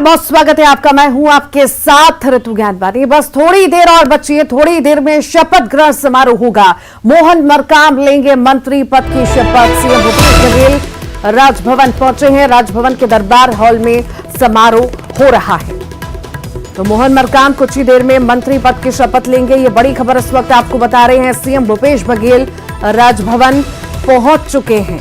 बहुत स्वागत है आपका। मैं हूं आपके साथ ऋतु ज्ञानवानी। बस थोड़ी देर और बची है, थोड़ी देर में शपथ ग्रहण समारोह होगा। मोहन मरकाम लेंगे मंत्री पद की शपथ। सीएम भूपेश बघेल राजभवन पहुंचे हैं। राजभवन के दरबार हॉल में समारोह हो रहा है। तो मोहन मरकाम कुछ ही देर में मंत्री पद की शपथ लेंगे। ये बड़ी खबर इस वक्त आपको बता रहे हैं। सीएम भूपेश बघेल राजभवन पहुंच चुके हैं।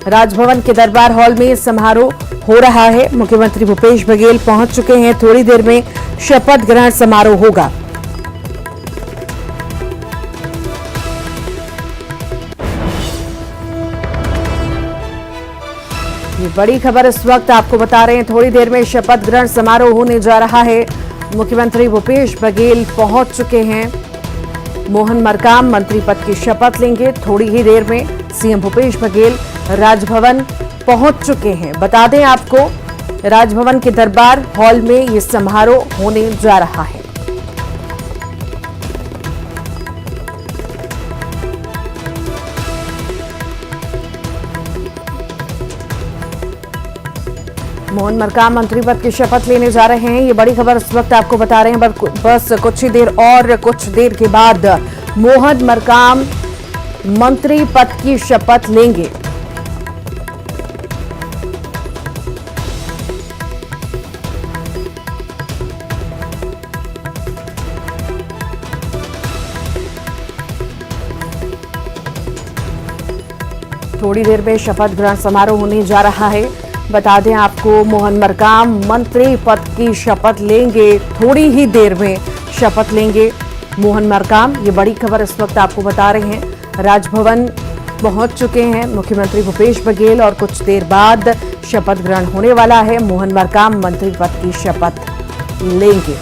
राजभवन के दरबार हॉल में समारोह हो रहा है। मुख्यमंत्री भूपेश बघेल पहुंच चुके हैं। थोड़ी देर में शपथ ग्रहण समारोह होगा। ये बड़ी खबर इस वक्त आपको बता रहे हैं। थोड़ी देर में शपथ ग्रहण समारोह होने जा रहा है। मुख्यमंत्री भूपेश बघेल पहुंच चुके हैं। मोहन मरकाम मंत्री पद की शपथ लेंगे। थोड़ी ही देर में सीएम भूपेश बघेल राजभवन पहुंच चुके हैं। बता दें आपको, राजभवन के दरबार हॉल में ये समारोह होने जा रहा है। मोहन मरकाम मंत्री पद की शपथ लेने जा रहे हैं। ये बड़ी खबर इस वक्त आपको बता रहे हैं। बस कुछ ही देर और कुछ देर के बाद मोहन मरकाम मंत्री पद की शपथ लेंगे। थोड़ी देर में शपथ ग्रहण समारोह होने जा रहा है। बता दें आपको, मोहन मरकाम मंत्री पद की शपथ लेंगे। थोड़ी ही देर में शपथ लेंगे मोहन मरकाम। ये बड़ी खबर इस वक्त आपको बता रहे हैं। राजभवन पहुंच चुके हैं मुख्यमंत्री भूपेश बघेल और कुछ देर बाद शपथ ग्रहण होने वाला है। मोहन मरकाम मंत्री पद की शपथ लेंगे।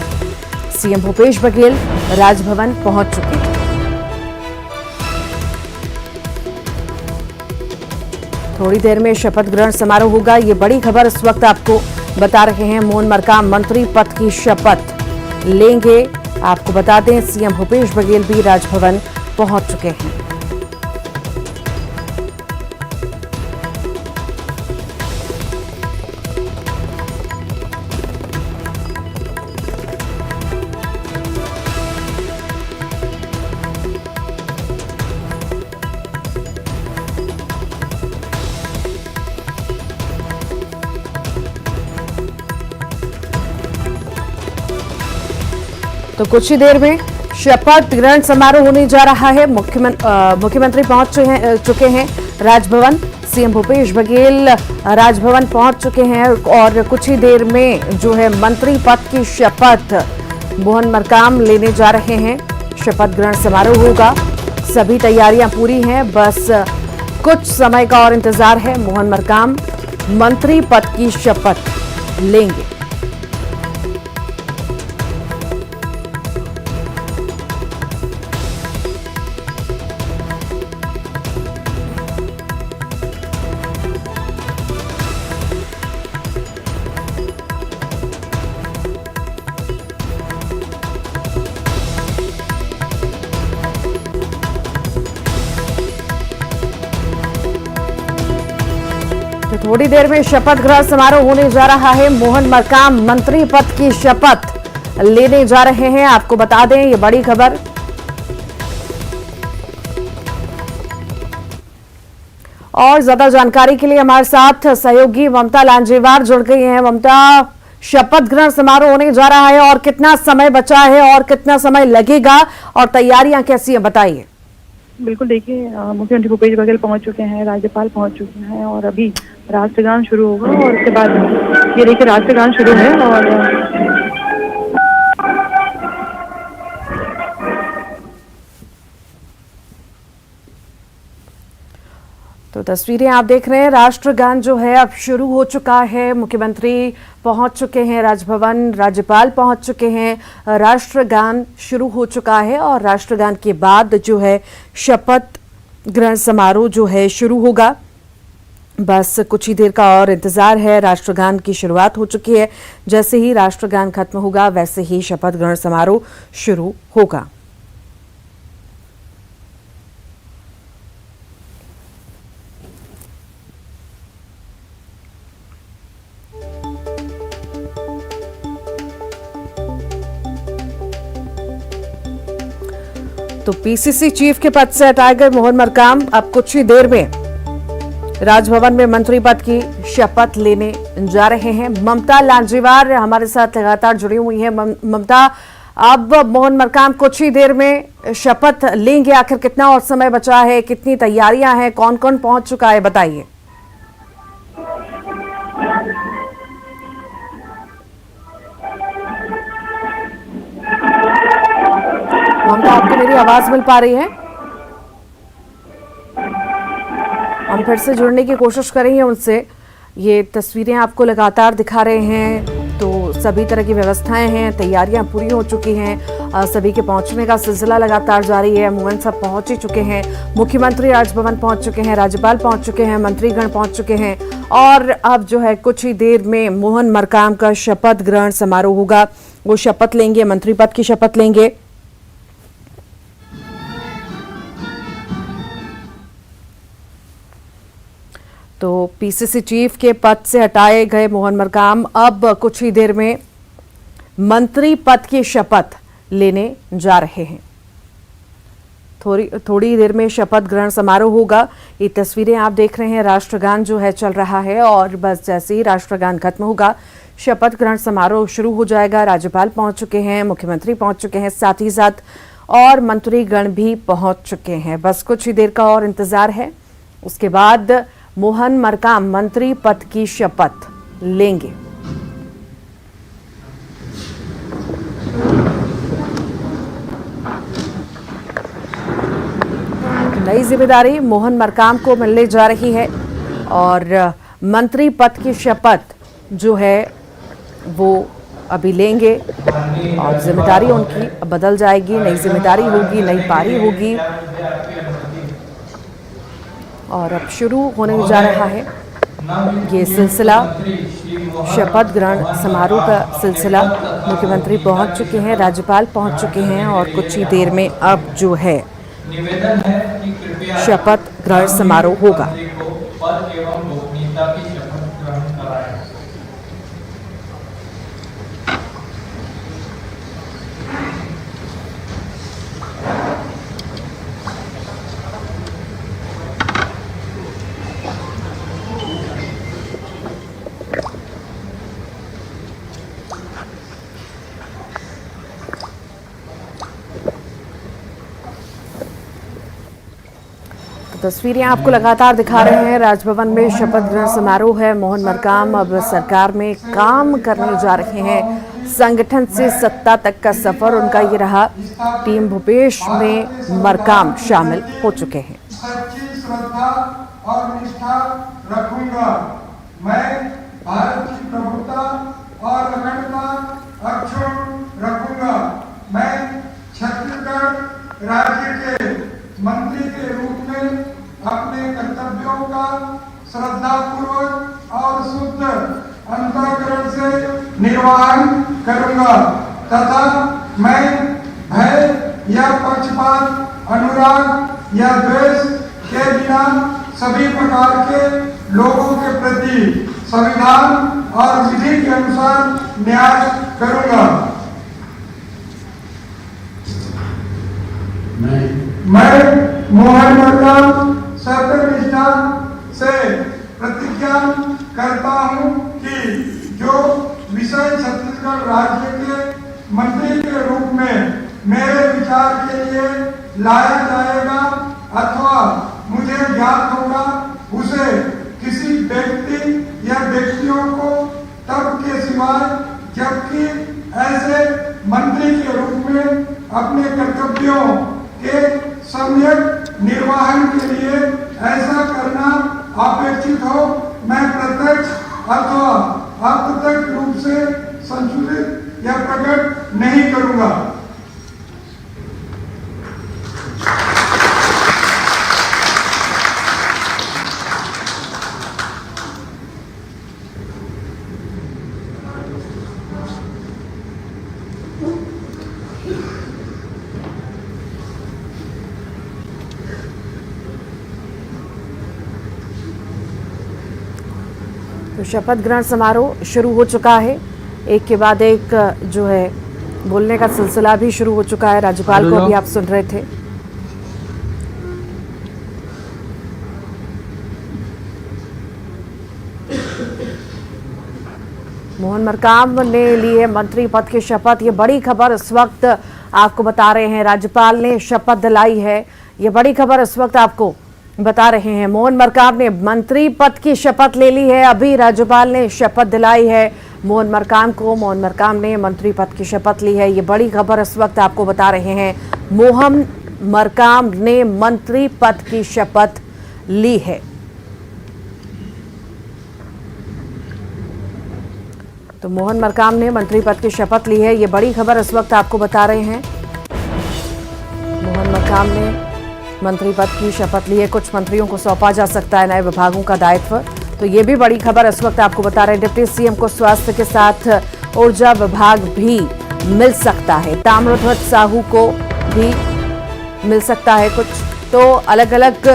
सीएम भूपेश बघेल राजभवन पहुंच चुके हैं। थोड़ी देर में शपथ ग्रहण समारोह होगा। ये बड़ी खबर इस वक्त आपको बता रहे हैं। मोहन मरकाम मंत्री पद की शपथ लेंगे। आपको बता दें, सीएम भूपेश बघेल भी राजभवन पहुंच चुके हैं। तो कुछ ही देर में शपथ ग्रहण समारोह होने जा रहा है। मुख्यमंत्री पहुंच चुके हैं राजभवन। सीएम भूपेश बघेल राजभवन पहुंच चुके हैं और कुछ ही देर में जो है मंत्री पद की शपथ मोहन मरकाम लेने जा रहे हैं। शपथ ग्रहण समारोह होगा। सभी तैयारियां पूरी हैं। बस कुछ समय का और इंतजार है। मोहन मरकाम मंत्री पद की शपथ लेंगे। तो थोड़ी देर में शपथ ग्रहण समारोह होने जा रहा है। मोहन मरकाम मंत्री पद की शपथ लेने जा रहे हैं। आपको बता दें, ये बड़ी खबर। और ज्यादा जानकारी के लिए हमारे साथ सहयोगी ममता लांजेवार जुड़ गई हैं। ममता, शपथ ग्रहण समारोह होने जा रहा है और कितना समय बचा है और कितना समय लगेगा और तैयारियां कैसी है, बताइए। बिल्कुल, देखिए, मुख्यमंत्री भूपेश बघेल पहुंच चुके हैं, राज्यपाल पहुंच चुके हैं और अभी राष्ट्रगान शुरू होगा और उसके बाद ये देखिए राष्ट्रगान शुरू है। और तो तस्वीरें आप देख रहे हैं। राष्ट्रगान जो है अब शुरू हो चुका है। मुख्यमंत्री पहुंच चुके हैं राजभवन, राज्यपाल पहुंच चुके हैं। राष्ट्रगान शुरू हो चुका है और राष्ट्रगान के बाद जो है शपथ ग्रहण समारोह जो है शुरू होगा। बस कुछ ही देर का और इंतजार है। राष्ट्रगान की शुरुआत हो चुकी है। जैसे ही राष्ट्रगान खत्म होगा वैसे ही शपथ ग्रहण समारोह शुरू होगा। तो पीसीसी चीफ के पद से हटाए गए मोहन मरकाम अब कुछ ही देर में राजभवन में मंत्री पद की शपथ लेने जा रहे हैं। ममता लांजीवार हमारे साथ लगातार जुड़ी हुई हैं। ममता, अब मोहन मरकाम कुछ ही देर में शपथ लेंगे, आखिर कितना और समय बचा है, कितनी तैयारियां हैं, कौन कौन पहुंच चुका है, बताइए। ममता, आपको मेरी आवाज मिल पा रही है? हम फिर से जुड़ने की कोशिश करेंगे उनसे। ये तस्वीरें आपको लगातार दिखा रहे हैं, तो सभी तरह की व्यवस्थाएं हैं, तैयारियां पूरी हो चुकी हैं, सभी के पहुंचने का सिलसिला लगातार जारी है। मोहन सब पहुंच ही चुके हैं, मुख्यमंत्री राजभवन पहुंच चुके हैं, राज्यपाल पहुंच चुके हैं, मंत्रीगण पहुंच चुके हैं और अब जो है कुछ ही देर में मोहन मरकाम का शपथ ग्रहण समारोह होगा। वो शपथ लेंगे, मंत्री पद की शपथ लेंगे। तो पीसीसी चीफ के पद से हटाए गए मोहन मरकाम अब कुछ ही देर में मंत्री पद की शपथ लेने जा रहे हैं। थोड़ी देर में शपथ ग्रहण समारोह होगा। ये तस्वीरें आप देख रहे हैं, राष्ट्रगान जो है चल रहा है और बस जैसे ही राष्ट्रगान खत्म होगा शपथ ग्रहण समारोह शुरू हो जाएगा। राज्यपाल पहुंच चुके हैं, मुख्यमंत्री पहुंच चुके हैं, साथ ही साथ और मंत्रीगण भी पहुंच चुके हैं। बस कुछ ही देर का और इंतजार है, उसके बाद मोहन मरकाम मंत्री पद की शपथ लेंगे। नई जिम्मेदारी मोहन मरकाम को मिलने जा रही है और मंत्री पद की शपथ जो है वो अभी लेंगे और जिम्मेदारी उनकी बदल जाएगी। नई जिम्मेदारी होगी, नई पारी होगी और अब शुरू होने जा रहा है ये सिलसिला, शपथ ग्रहण समारोह का सिलसिला। मुख्यमंत्री पहुंच चुके हैं, राज्यपाल पहुंच चुके हैं और कुछ ही देर में अब जो है शपथ ग्रहण समारोह होगा। तस्वीरें आपको लगातार दिखा रहे हैं, राजभवन में शपथ ग्रहण समारोह है। मोहन मरकाम अब सरकार में काम करने जा रहे हैं। संगठन से सत्ता तक का सफर उनका ये रहा। टीम भूपेश में मरकाम शामिल हो चुके हैं। सच्ची श्रद्धा और निष्ठा रखूंगा। मैं भारत की प्रभुता और अखंडता अक्षुण्ण रखूंगा। मैं छत्तीसगढ़ राज्य के मंत्री के रूप में अपने कर्तव्यों का श्रद्धापूर्वक और शुद्ध अंतःकरण से निर्वहन करूंगा तथा मैं भय या पक्षपात, अनुराग या द्वेष के बिना सभी प्रकार के लोगों के प्रति संविधान और विधि के अनुसार न्याय करूंगा। मैं मोहन मरकाम सत्यनिष्ठा से प्रतिज्ञा करता हूं कि जो विषय छत्तीसगढ़ राज्य के मंत्री के रूप में मेरे विचार के लिए लाया जाएगा अथवा मुझे ज्ञात होगा, उसे किसी व्यक्ति या व्यक्तियों को तब के सिवाय जबकि ऐसे मंत्री के रूप में अपने कर्तव्यों के सम्यक निर्वहन के लिए ऐसा करना अपेक्षित हो, मैं प्रत्यक्ष अथवा अप्रत्यक्ष रूप से संशोधित या प्रकट नहीं करूंगा। तो शपथ ग्रहण समारोह शुरू हो चुका है, एक के बाद एक जो है बोलने का सिलसिला भी शुरू हो चुका है। राज्यपाल को भी आप सुन रहे थे। मोहन मरकाम ने ली है मंत्री पद की शपथ। ये बड़ी खबर इस वक्त आपको बता रहे हैं, राज्यपाल ने शपथ दिलाई है। ये बड़ी खबर इस वक्त आपको बता रहे हैं, मोहन मरकाम ने मंत्री पद की शपथ ले ली है। अभी राज्यपाल ने शपथ दिलाई है मोहन मरकाम को। मोहन मरकाम ने मंत्री पद की शपथ ली है। ये बड़ी खबर इस वक्त आपको बता रहे हैं, मोहन मरकाम ने मंत्री पद की शपथ ली है। तो मोहन मरकाम ने मंत्री पद की शपथ ली है। ये बड़ी खबर इस वक्त आपको बता रहे हैं, मोहन मरकाम ने मंत्री पद की शपथ ली है। कुछ मंत्रियों को सौंपा जा सकता है नए विभागों का दायित्व। तो ये भी बड़ी खबर इस वक्त आपको बता रहे हैं। डिप्टी सीएम को स्वास्थ्य के साथ ऊर्जा विभाग भी मिल सकता है। ताम्रध्वज साहू को भी मिल सकता है कुछ। तो अलग अलग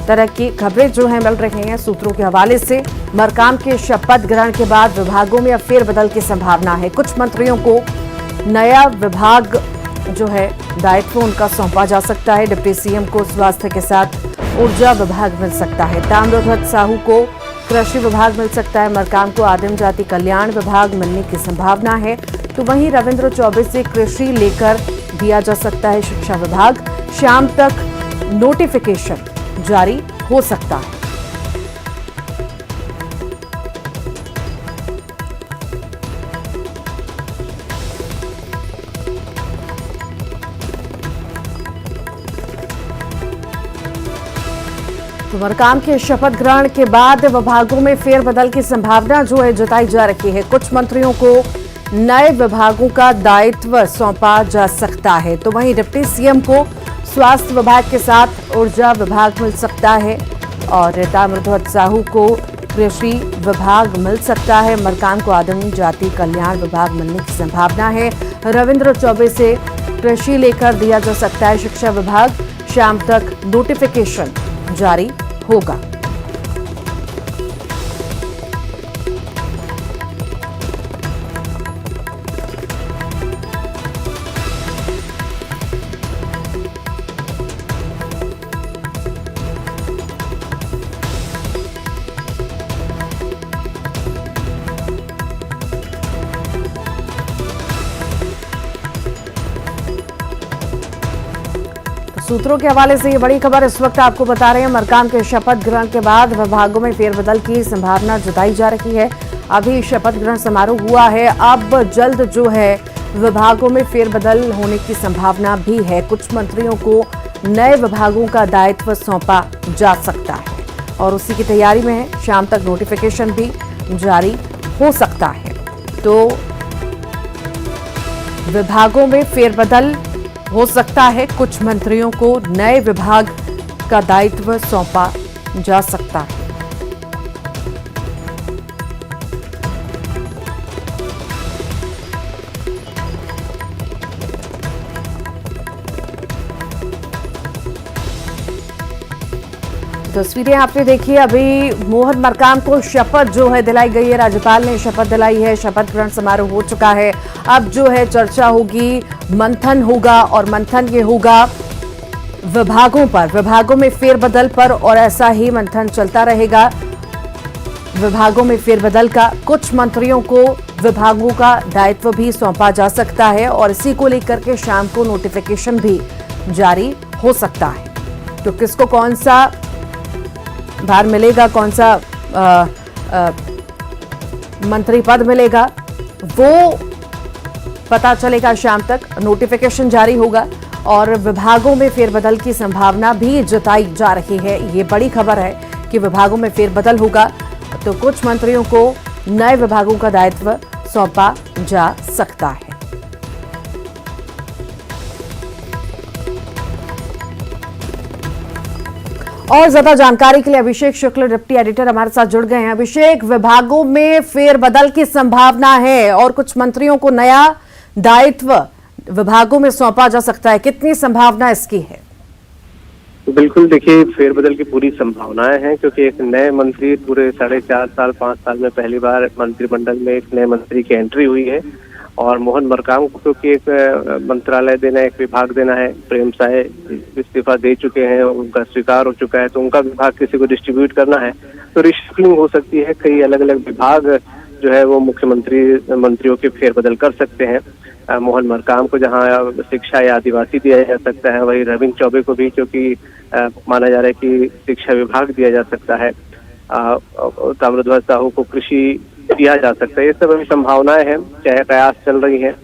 तरह की खबरें जो हैं मिल रही हैं सूत्रों के हवाले से। मरकाम के शपथ ग्रहण के बाद विभागों में अब फेरबदल की संभावना है। कुछ मंत्रियों को नया विभाग जो है दायित्व उनका सौंपा जा सकता है। डिप्टी सीएम को स्वास्थ्य के साथ ऊर्जा विभाग मिल सकता है। ताम्रध्वज साहू को कृषि विभाग मिल सकता है। मरकाम को आदिम जाति कल्याण विभाग मिलने की संभावना है। तो वहीं रविंद्र चौबे से कृषि लेकर दिया जा सकता है शिक्षा विभाग। शाम तक नोटिफिकेशन जारी हो सकता है। तो मरकाम के शपथ ग्रहण के बाद विभागों में फेरबदल की संभावना जो है जताई जा रही है। कुछ मंत्रियों को नए विभागों का दायित्व सौंपा जा सकता है। तो वहीं डिप्टी सीएम को स्वास्थ्य विभाग के साथ ऊर्जा विभाग मिल सकता है और ताम्रध्वज साहू को कृषि विभाग मिल सकता है। मरकाम को आदिम जाति कल्याण विभाग मिलने की संभावना है। रविंद्र चौबे से कृषि लेकर दिया जा सकता है शिक्षा विभाग। शाम तक नोटिफिकेशन जारी होगा। सूत्रों के हवाले से ये बड़ी खबर इस वक्त आपको बता रहे हैं। मरकाम के शपथ ग्रहण के बाद विभागों में फेरबदल की संभावना जताई जा रही है। अभी शपथ ग्रहण समारोह हुआ है, अब जल्द जो है विभागों में फेरबदल होने की संभावना भी है। कुछ मंत्रियों को नए विभागों का दायित्व सौंपा जा सकता है और उसी की तैयारी में है। शाम तक नोटिफिकेशन भी जारी हो सकता है। तो विभागों में फेरबदल हो सकता है। कुछ मंत्रियों को नए विभाग का दायित्व सौंपा जा सकता है। तस्वीरें आपने देखी। अभी मोहन मरकाम को शपथ जो है दिलाई गई है, राज्यपाल ने शपथ दिलाई है। शपथ ग्रहण समारोह हो चुका है। अब जो है चर्चा होगी, मंथन होगा और मंथन ये होगा विभागों पर, विभागों में फेरबदल पर और ऐसा ही मंथन चलता रहेगा विभागों में फेरबदल का। कुछ मंत्रियों को विभागों का दायित्व भी सौंपा जा सकता है और इसी को लेकर के शाम को नोटिफिकेशन भी जारी हो सकता है। तो किसको कौन सा भार मिलेगा, कौन सा मंत्री पद मिलेगा, वो पता चलेगा शाम तक। नोटिफिकेशन जारी होगा और विभागों में फेरबदल की संभावना भी जताई जा रही है। ये बड़ी खबर है कि विभागों में फेरबदल होगा तो कुछ मंत्रियों को नए विभागों का दायित्व सौंपा जा सकता है। और ज्यादा जानकारी के लिए अभिषेक शुक्ल डिप्टी एडिटर हमारे साथ जुड़ गए हैं। अभिषेक, विभागों में फेरबदल की संभावना है और कुछ मंत्रियों को नया दायित्व विभागों में सौंपा जा सकता है, कितनी संभावना इसकी है? बिल्कुल, देखिए फेरबदल की पूरी संभावनाएं हैं क्योंकि एक नए मंत्री पूरे 4.5 साल 5 साल में पहली बार मंत्रिमंडल में एक नए मंत्री की एंट्री हुई है। और मोहन मरकाम को क्योंकि एक मंत्रालय देना, एक विभाग देना है, प्रेम साय इस्तीफा दे चुके हैं, उनका स्वीकार हो चुका है, तो उनका विभाग किसी को डिस्ट्रीब्यूट करना है तो रिशफलिंग हो सकती है। कई अलग अलग विभाग जो है वो मंत्रियों के फेरबदल कर सकते हैं। मोहन मरकाम को जहां शिक्षा या आदिवासी दिया जा सकता है, वही रविंद्र चौबे को भी, क्योंकि माना जा रहा है कि शिक्षा विभाग दिया जा सकता है। ताम्रध्वज साहू को कृषि दिया जा सकता है। ये सब अभी संभावनाएं हैं, चाहे कयास चल रही हैं,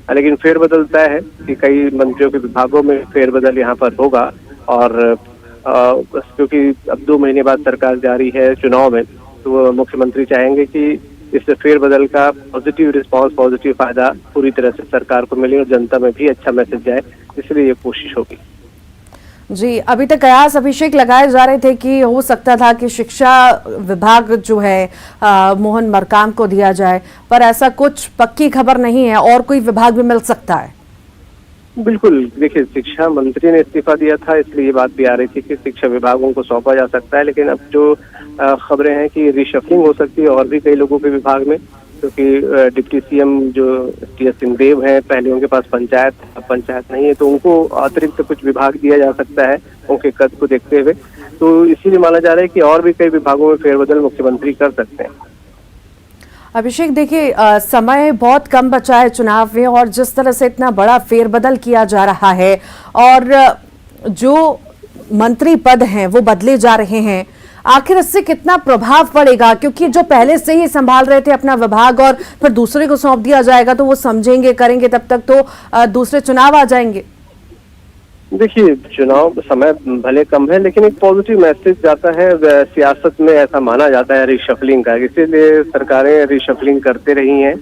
लेकिन फेरबदल तय है कि कई मंत्रियों के विभागों में फेरबदल यहाँ पर होगा। और क्योंकि अब 2 महीने बाद सरकार जारी है चुनाव में, तो मुख्यमंत्री चाहेंगे कि इस फेरबदल का पॉजिटिव रिस्पांस, पॉजिटिव फायदा पूरी तरह से सरकार को मिले और जनता में भी अच्छा मैसेज जाए, इसलिए ये कोशिश होगी। जी, अभी तक कयास अभिषेक लगाए जा रहे थे कि हो सकता था कि शिक्षा विभाग जो है मोहन मरकाम को दिया जाए, पर ऐसा कुछ पक्की खबर नहीं है, और कोई विभाग भी मिल सकता है। बिल्कुल, देखिए शिक्षा मंत्री ने इस्तीफा दिया था, इसलिए ये बात भी आ रही थी कि शिक्षा विभागों को सौंपा जा सकता है। लेकिन अब जो खबरें हैं कि रिशफलिंग हो सकती है और भी कई लोगों के विभाग में, क्योंकि डिप्टी सीएम जो टी.एस. सिंहदेव हैं, पहले उनके पास पंचायत नहीं है, तो उनको अतिरिक्त कुछ विभाग दिया जा सकता है उनके कद को देखते हुए। तो इसीलिए माना जा रहा है कि और भी कई विभागों में फेरबदल मुख्यमंत्री कर सकते हैं। अभिषेक, देखिए समय बहुत कम बचा है चुनाव में, और जिस तरह से इतना बड़ा फेरबदल किया जा रहा है और जो मंत्री पद हैं वो बदले जा रहे हैं, आखिर इससे कितना प्रभाव पड़ेगा? क्योंकि जो पहले से ही संभाल रहे थे अपना विभाग और फिर दूसरे को सौंप दिया जाएगा तो वो समझेंगे, करेंगे, तब तक तो दूसरे चुनाव आ जाएंगे। देखिए, चुनाव समय भले कम है, लेकिन एक पॉजिटिव मैसेज जाता है। सियासत में ऐसा माना जाता है रिशफलिंग का, इसीलिए सरकारें रिशफलिंग करते रही हैं,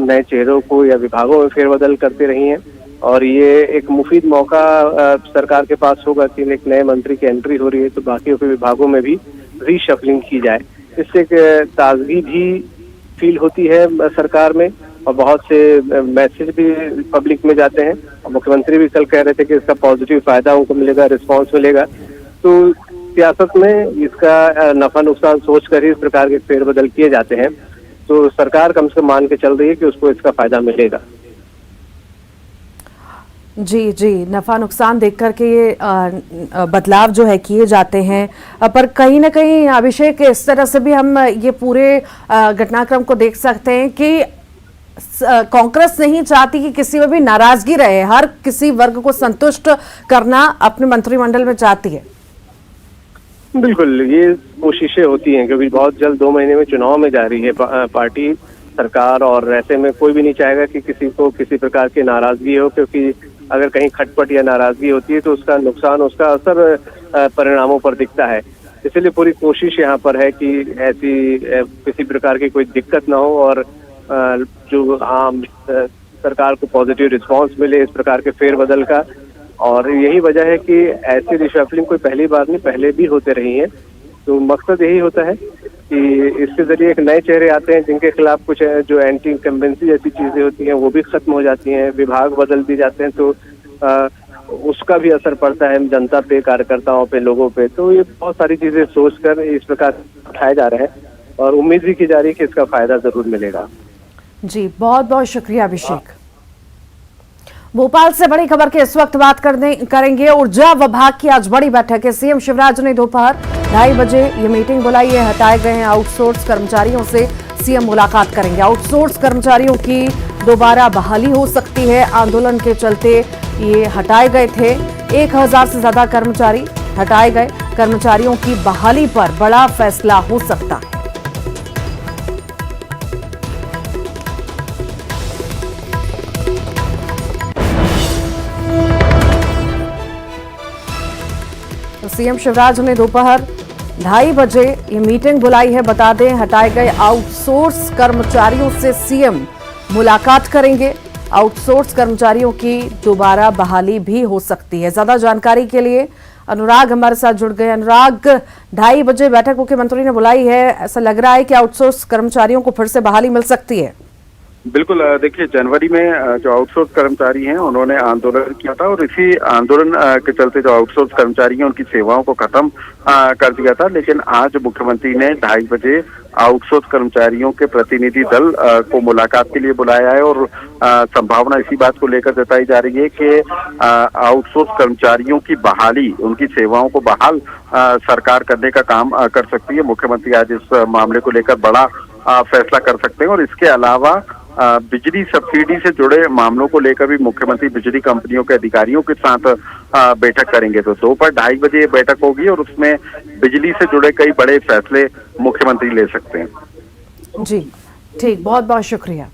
नए चेहरों को या विभागों में फेरबदल करते रही हैं। और ये एक मुफीद मौका सरकार के पास होगा कि एक नए मंत्री की एंट्री हो रही है, तो बाकी के विभागों में भी रीशफलिंग की जाए। इससे एक ताजगी भी फील होती है सरकार में, और बहुत से मैसेज भी पब्लिक में जाते हैं। और मुख्यमंत्री भी कल कह रहे थे कि इसका पॉजिटिव फायदा उनको मिलेगा, रिस्पांस मिलेगा। तो सियासत में इसका नफा नुकसान सोचकर ही इस प्रकार के फेरबदल किए जाते हैं। तो सरकार कम से कम मान के चल रही है कि उसको इसका फायदा मिलेगा। जी जी, नफा नुकसान देख करके ये बदलाव जो है किए जाते हैं। पर कहीं ना कहीं अभिषेक, इस तरह से भी हम ये पूरे घटनाक्रम को देख सकते हैं कि कांग्रेस नहीं चाहती कि किसी में भी नाराजगी रहे, हर किसी वर्ग को संतुष्ट करना अपने मंत्रिमंडल में चाहती है। बिल्कुल, ये कोशिशें होती हैं क्योंकि बहुत जल्द 2 महीने में चुनाव में जा रही है पार्टी, सरकार, और ऐसे में कोई भी नहीं चाहेगा कि किसी को किसी प्रकार की नाराजगी हो, क्योंकि अगर कहीं खटपट या नाराजगी होती है तो उसका नुकसान, उसका असर परिणामों पर दिखता है। इसलिए पूरी कोशिश यहाँ पर है कि ऐसी किसी प्रकार की कोई दिक्कत ना हो और जो आम सरकार को पॉजिटिव रिस्पांस मिले इस प्रकार के फेरबदल का। और यही वजह है कि ऐसी रिशफलिंग कोई पहली बार नहीं, पहले भी होते रही है। तो मकसद यही होता है कि इसके जरिए एक नए चेहरे आते हैं जिनके खिलाफ कुछ जो एंटी इनकम्बेंसी जैसी चीजें होती हैं वो भी खत्म हो जाती हैं, विभाग बदल दिए जाते हैं, तो उसका भी असर पड़ता है जनता पे, कार्यकर्ताओं पे, लोगों पे। तो ये बहुत सारी चीजें सोचकर इस प्रकार उठाए जा रहे हैं और उम्मीद भी की जा रही है कि इसका फायदा जरूर मिलेगा। जी, बहुत बहुत शुक्रिया अभिषेक। भोपाल से बड़ी खबर की इस वक्त बात करेंगे। ऊर्जा विभाग की आज बड़ी बैठक है। सीएम शिवराज ने दोपहर 2:30 बजे ये मीटिंग बुलाई है। हटाए गए हैं आउटसोर्स कर्मचारियों से सीएम मुलाकात करेंगे। आउटसोर्स कर्मचारियों की दोबारा बहाली हो सकती है। आंदोलन के चलते ये हटाए गए थे। 1000 से ज्यादा कर्मचारी हटाए गए। कर्मचारियों की बहाली पर बड़ा फैसला हो सकता है। सीएम शिवराज ने दोपहर 2:30 बजे ये मीटिंग बुलाई है। बता दें, हटाए गए आउटसोर्स कर्मचारियों से सीएम मुलाकात करेंगे। आउटसोर्स कर्मचारियों की दोबारा बहाली भी हो सकती है। ज्यादा जानकारी के लिए अनुराग हमारे साथ जुड़ गए। अनुराग, 2:30 बजे बैठक मुख्यमंत्री ने बुलाई है, ऐसा लग रहा है कि आउटसोर्स कर्मचारियों को फिर से बहाली मिल सकती है। बिल्कुल, देखिए जनवरी में जो आउटसोर्स कर्मचारी हैं उन्होंने आंदोलन किया था और इसी आंदोलन के चलते जो आउटसोर्स कर्मचारी हैं उनकी सेवाओं को खत्म कर दिया था। लेकिन आज मुख्यमंत्री ने 2:30 बजे आउटसोर्स कर्मचारियों के प्रतिनिधि दल को मुलाकात के लिए बुलाया है और संभावना इसी बात को लेकर जताई जा रही है कि आउटसोर्स कर्मचारियों की बहाली, उनकी सेवाओं को बहाल सरकार करने का काम कर सकती है। मुख्यमंत्री आज इस मामले को लेकर बड़ा फैसला कर सकते हैं। और इसके अलावा बिजली सब्सिडी से जुड़े मामलों को लेकर भी मुख्यमंत्री बिजली कंपनियों के अधिकारियों के साथ बैठक करेंगे। तो दोपहर 2:30 बजे बैठक होगी और उसमें बिजली से जुड़े कई बड़े फैसले मुख्यमंत्री ले सकते हैं। जी ठीक, बहुत बहुत शुक्रिया।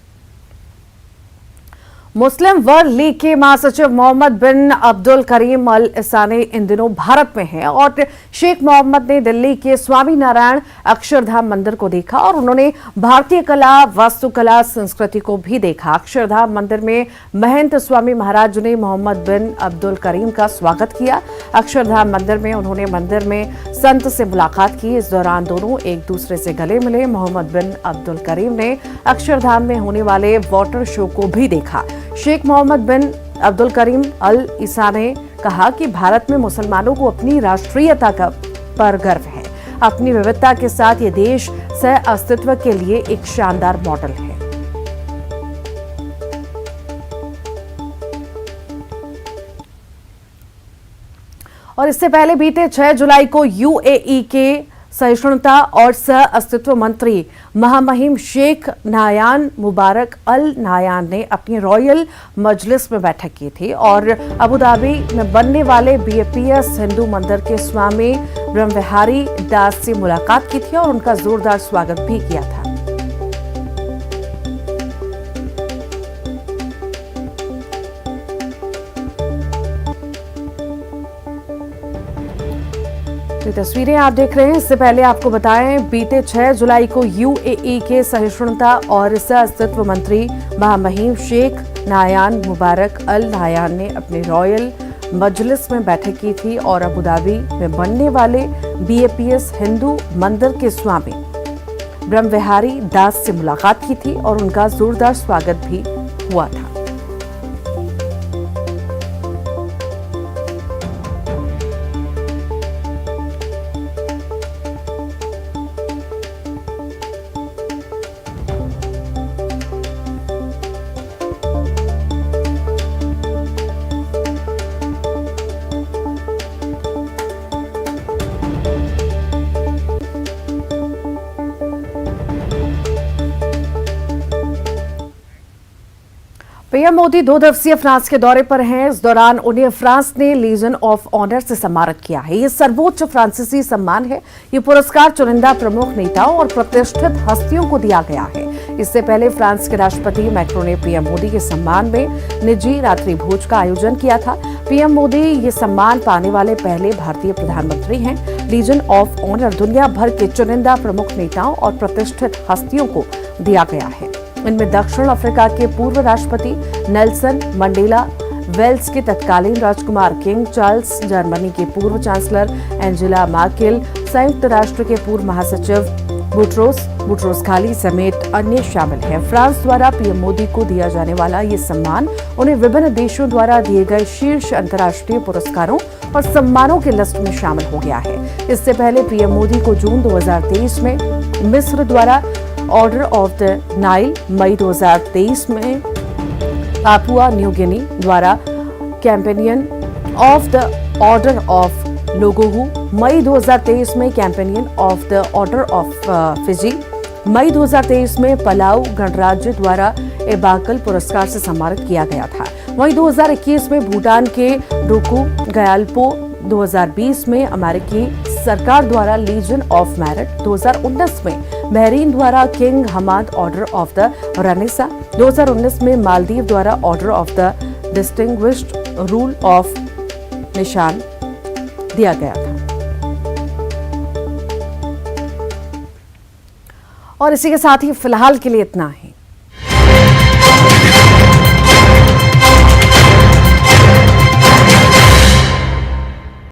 मुस्लिम वर्ल्ड लीग के महासचिव मोहम्मद बिन अब्दुल करीम अल इसानी इन दिनों भारत में हैं और शेख मोहम्मद ने दिल्ली के स्वामी नारायण अक्षरधाम मंदिर को देखा और उन्होंने भारतीय कला, वास्तुकला, संस्कृति को भी देखा। अक्षरधाम मंदिर में महंत स्वामी महाराज ने मोहम्मद बिन अब्दुल करीम का स्वागत किया। अक्षरधाम मंदिर में उन्होंने मंदिर में संत से मुलाकात की। इस दौरान दोनों एक दूसरे से गले मिले। मोहम्मद बिन अब्दुल करीम ने अक्षरधाम में होने वाले वाटर शो को भी देखा। शेख मोहम्मद बिन अब्दुल करीम अल ईसा ने कहा कि भारत में मुसलमानों को अपनी राष्ट्रीयता पर गर्व है। अपनी विविधता के साथ ये देश सह अस्तित्व के लिए एक शानदार मॉडल है। और इससे पहले बीते 6 जुलाई को यूएई के सहिष्णुता और सह अस्तित्व मंत्री महामहिम शेख नायान मुबारक अल नायान ने अपनी रॉयल मजलिस में बैठक की थी और अबू धाबी में बनने वाले बीएपीएस हिंदू मंदिर के स्वामी ब्रह्मविहारी दास से मुलाकात की थी और उनका जोरदार स्वागत भी किया था। तो तस्वीरें आप देख रहे हैं। इससे पहले आपको बताएं, बीते 6 जुलाई को यूएई के सहिष्णुता और सह अस्तित्व मंत्री महामहिम शेख नायान मुबारक अल नायान ने अपने रॉयल मजलिस में बैठक की थी और अबू धाबी में बनने वाले बीएपीएस हिंदू मंदिर के स्वामी ब्रह्मविहारी दास से मुलाकात की थी और उनका जोरदार स्वागत भी हुआ था। पीएम मोदी 2 दिवसीय फ्रांस के दौरे पर हैं। इस दौरान उन्हें फ्रांस ने लीजन ऑफ ऑनर से सम्मानित किया है। ये सर्वोच्च फ्रांसीसी सम्मान है। ये पुरस्कार चुनिंदा प्रमुख नेताओं और प्रतिष्ठित हस्तियों को दिया गया है। इससे पहले फ्रांस के राष्ट्रपति मैक्रों ने पीएम मोदी के सम्मान में निजी रात्रि भोज का आयोजन किया था। पीएम मोदी ये सम्मान पाने वाले पहले भारतीय प्रधानमंत्री हैं। लीजन ऑफ ऑनर दुनिया भर के चुनिंदा प्रमुख नेताओं और प्रतिष्ठित हस्तियों को दिया गया है। इनमें दक्षिण अफ्रीका के पूर्व राष्ट्रपति नेल्सन मंडेला, वेल्स के तत्कालीन राजकुमार किंग चार्ल्स, जर्मनी के पूर्व चांसलर एंजेला मर्केल, संयुक्त राष्ट्र के पूर्व महासचिव बुट्रोस घाली समेत अन्य शामिल हैं। फ्रांस द्वारा पीएम मोदी को दिया जाने वाला ये सम्मान उन्हें विभिन्न देशों द्वारा दिए गए शीर्ष अंतर्राष्ट्रीय पुरस्कारों और सम्मानों की लिस्ट में शामिल हो गया है। इससे पहले पीएम मोदी को जून 2023 में मिस्र द्वारा ऑर्डर ऑफ द नाइल, मई 2023 में पापुआ न्यू गिनी द्वारा companion of the order of Logohu, मई 2023 में companion of the order of Fiji, मई 2023 में पलाऊ गणराज्य द्वारा एबाकल पुरस्कार से सम्मानित किया गया था। वहीं 2021 में भूटान के रुकू गयाल्पो, 2020 में अमेरिकी सरकार द्वारा लीजन ऑफ मेरिट, 2019 में बहरीन द्वारा king Hamad order of the renaissance, 2019 में मालदीव द्वारा order of the distinguished rule of Nishan दिया गया था। और इसी के साथ ही फिलहाल के लिए इतना ही।